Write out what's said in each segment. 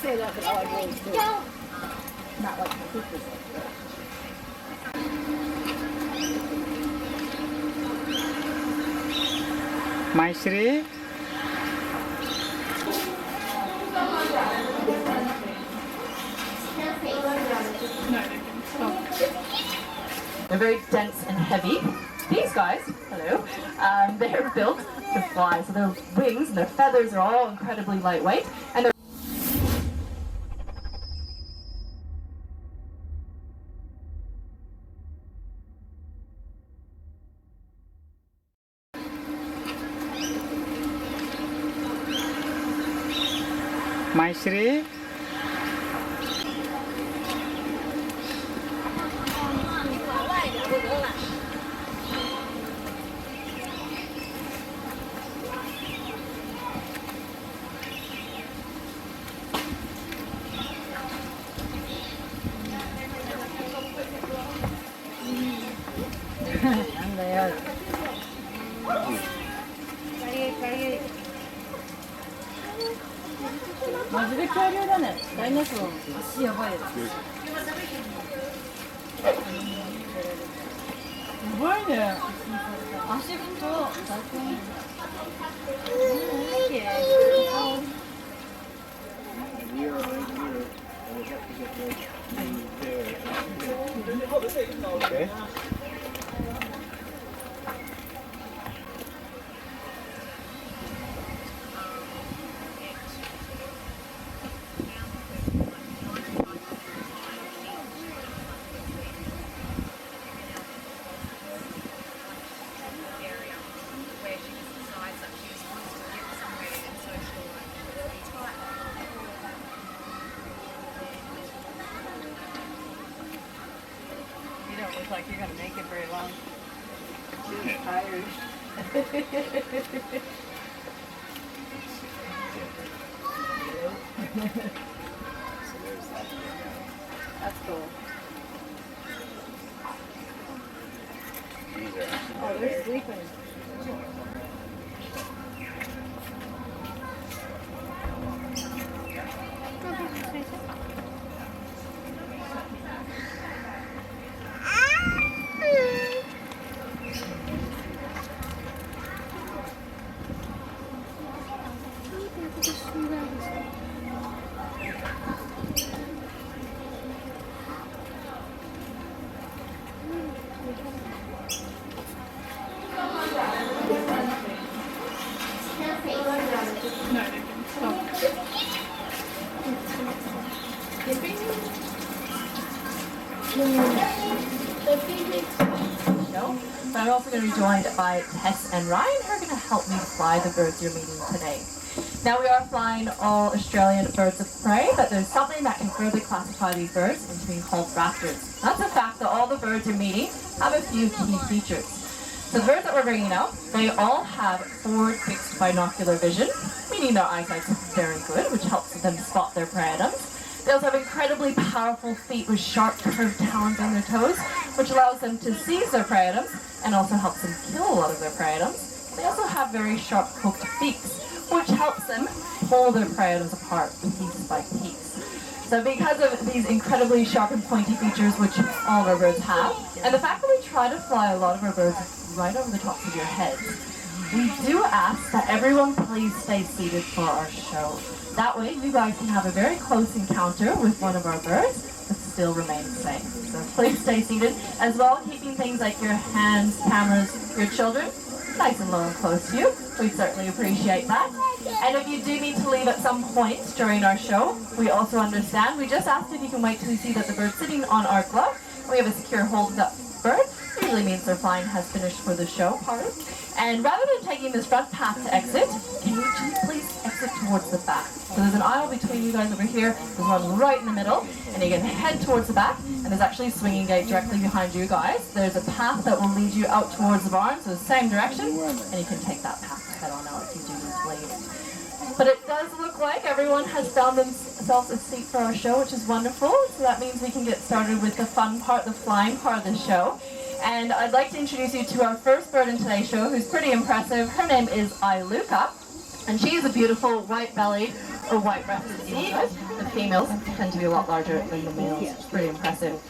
say that, but I like really too. Not like the cookies. Maisri. They're very dense and heavy. These guys, hello, they're built to fly, so their wings and their feathers are all incredibly lightweight, and they're Maisri.マジで恐竜だね。ダイナソー、足やばいです。やばいね。足太、大根。Okay. Looks like you're gonna make it very long. You're tired. That's cool. Oh, they're sleeping. I'm also going to be joined by Tess and Ryan, who are going to help me fly the birds you're meeting today. Now we are flying all Australian birds of prey, but there's something that can further classify these birds into being called raptors. That's the fact that all the birds you're meeting have a few key features. So the birds that we're bringing out, they all have forward fixed binocular vision, meaning their eyesight's very good, which helps them spot their prey items. They also have incredibly powerful feet with sharp curved talons on their toes, which allows them to seize their prey items and also helps them kill a lot of their prey items. They also have very sharp hooked beaks, which helps them pull their prey items apart piece by piece. So because of these incredibly sharp and pointy features, which all of our birds have, and the fact that we try to fly a lot of our birds right over the tops of your heads, we do ask that everyone please stay seated for our show. That way, you guys can have a very close encounter with one of our birds, but still remain safe. So please stay seated, as well keeping things like your hands, cameras, your children nice and low and close to you. We'd certainly appreciate that. And if you do need to leave at some point during our show, we also understand. We just ask if you can wait till you see that the bird's sitting on our glove. We have a secure hold of that bird. Usually means their flying has finished for the show part. And rather than taking this front path to exit, can you just please exit towards the back? So there's an aisle between you guys over here, there's one right in the middle, and you can head towards the back, and there's actually a swinging gate directly behind you guys. There's a path that will lead you out towards the barn, so the same direction, and you can take that path to head on out if you do need to leave. But it does look like everyone has found themselves a seat for our show, which is wonderful. So that means we can get started with the fun part, the flying part of the show. And I'd like to introduce you to our first bird in today's show, who's pretty impressive. Her name is Iluka. And she is a beautiful white-bellied or white-breasted eagle. The females tend to be a lot larger than the males. It's pretty impressive.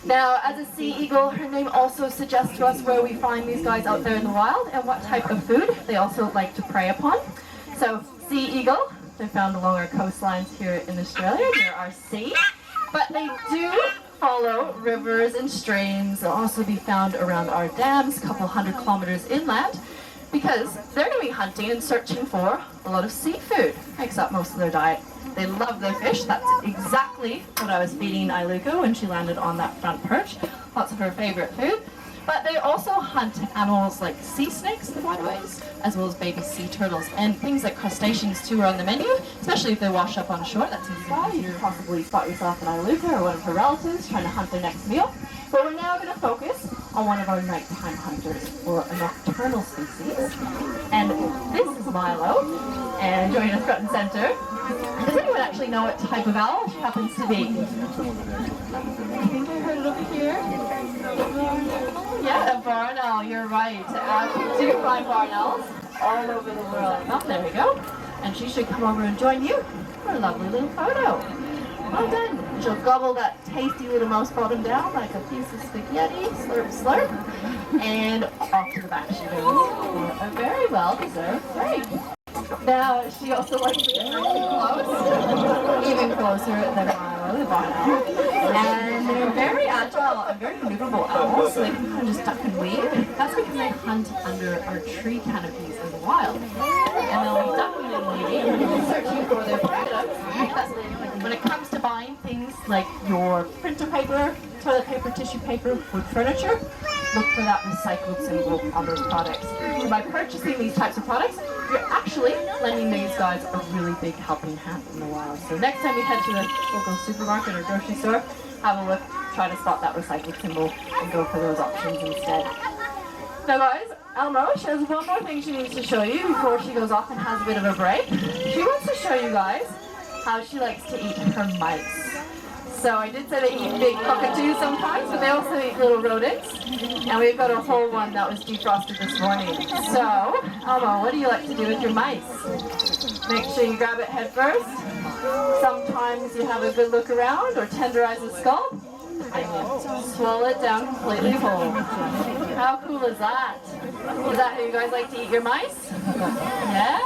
Now, as a sea eagle, her name also suggests to us where we find these guys out there in the wild and what type of food they also like to prey upon. So, sea eagle, they're found along our coastlines here in Australia near our sea. But they do follow rivers and streams. They'll also be found around our dams, a couple 100 kilometers inland, because they're going to be hunting and searching for a lot of seafood. Makes up most of their diet. They love their fish. That's exactly what I was feeding Iluka when she landed on that front perch. Lots of her favorite food. But they also hunt animals like sea snakes, the waterways, as well as baby sea turtles. And things like crustaceans too are on the menu, especially if they wash up on shore. That's why you possibly spot yourself in Iluka or one of her relatives trying to hunt their next meal. But we're now going to focus on one of our nighttime hunters, or a nocturnal species. And this is Milo, and joining us front and center. Does anyone actually know what type of owl she happens to be? I think I heard it over here. Yeah, a barn owl, you're right. You can find barn owls all over the world. Oh, there we go. And she should come over and join you for a lovely little photo. Well done. She'll gobble that tasty little mouse bottom down like a piece of spaghetti. Slurp, slurp. And off to the back she goes for a very well-deserved break. Now, she also likes to get really close, even closer than Milo, the barn owl. And they're very agile and very maneuverable owls, so they can kind of just duck and weave. That's because they hunt under our tree canopies in the wild. And they'll be ducking and weaving, searching for their predators. When it comes to buying things like your printer paper, toilet paper, tissue paper, wood furniture, look for that recycled symbol on those products. So by purchasing these types of products, you're actually lending these guys a really big helping hand in the wild. So next time you head to the local supermarket or grocery store, have a look, try to spot that recycled symbol, and go for those options instead. Now guys, Elmo, she has one more thing she needs to show you before she goes off and has a bit of a break. She wants to show you guys how she likes to eat her mice. So I did say they eat big cockatoos sometimes, but they also eat little rodents. And we've got a whole one that was defrosted this morning. So, Elmo, what do you like to do with your mice? Make sure you grab it head first. Sometimes you have a good look around or tenderize the skull. And you swallow it down completely whole. How cool is that? Is that how you guys like to eat your mice? Yeah?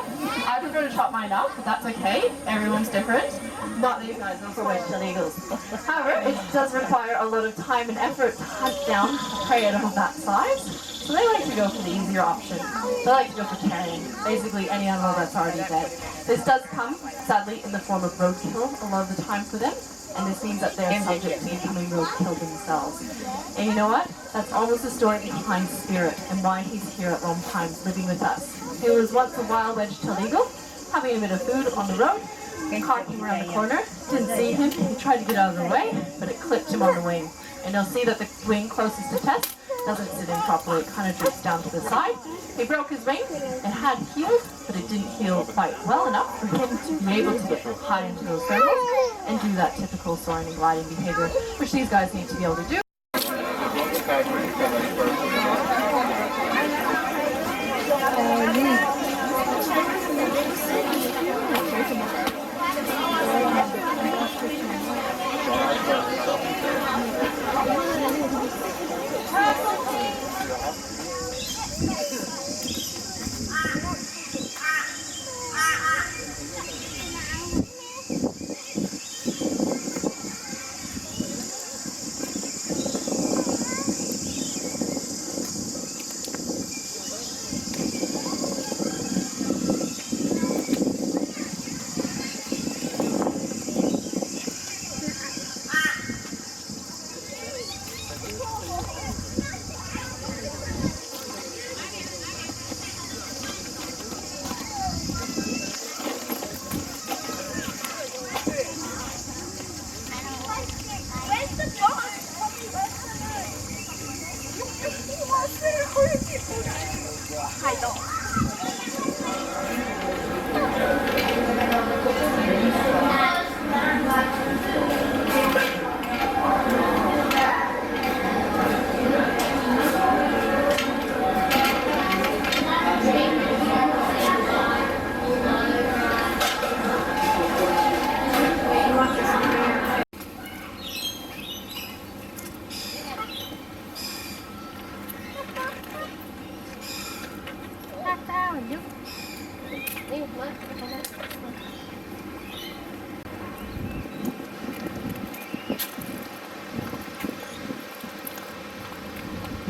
I prefer to chop mine up, but that's okay. Everyone's different. Not these guys, those are wedge-tailed eagles. However, it does require a lot of time and effort to hunt down a prey animal that size. So they like to go for the easier option. They like to go for carrion, basically any animal that's already dead. This does come, sadly, in the form of roadkill a lot of the time for them. And this means that they're subject to becoming roadkill themselves. And you know what? That's almost the story behind Spirit and why he's here at Lone Pines living with us. He was once a wild wedge-tailed eagle, having a bit of food on the road, and came around the corner, didn't see him, he tried to get out of the way, but it clipped him on the wing. And you'll see that the wing closest to Tess doesn't sit in properly, it kind of drifts down to the side. He broke his wing, it had healed, but it didn't heal quite well enough for him to be able to get high into those thermals and do that typical soaring and gliding behavior, which these guys need to be able to do.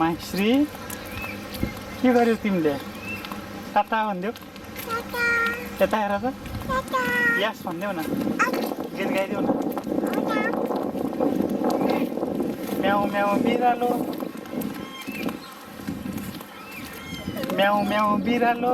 माइश्री के गर्यो तिमीले टाटा भनिदेऊ यता हेर त yes भनिदेऊ न गीत गाइदेऊ न म्याउ म्याउ बिरालो म्याउ म्याउ बिरालो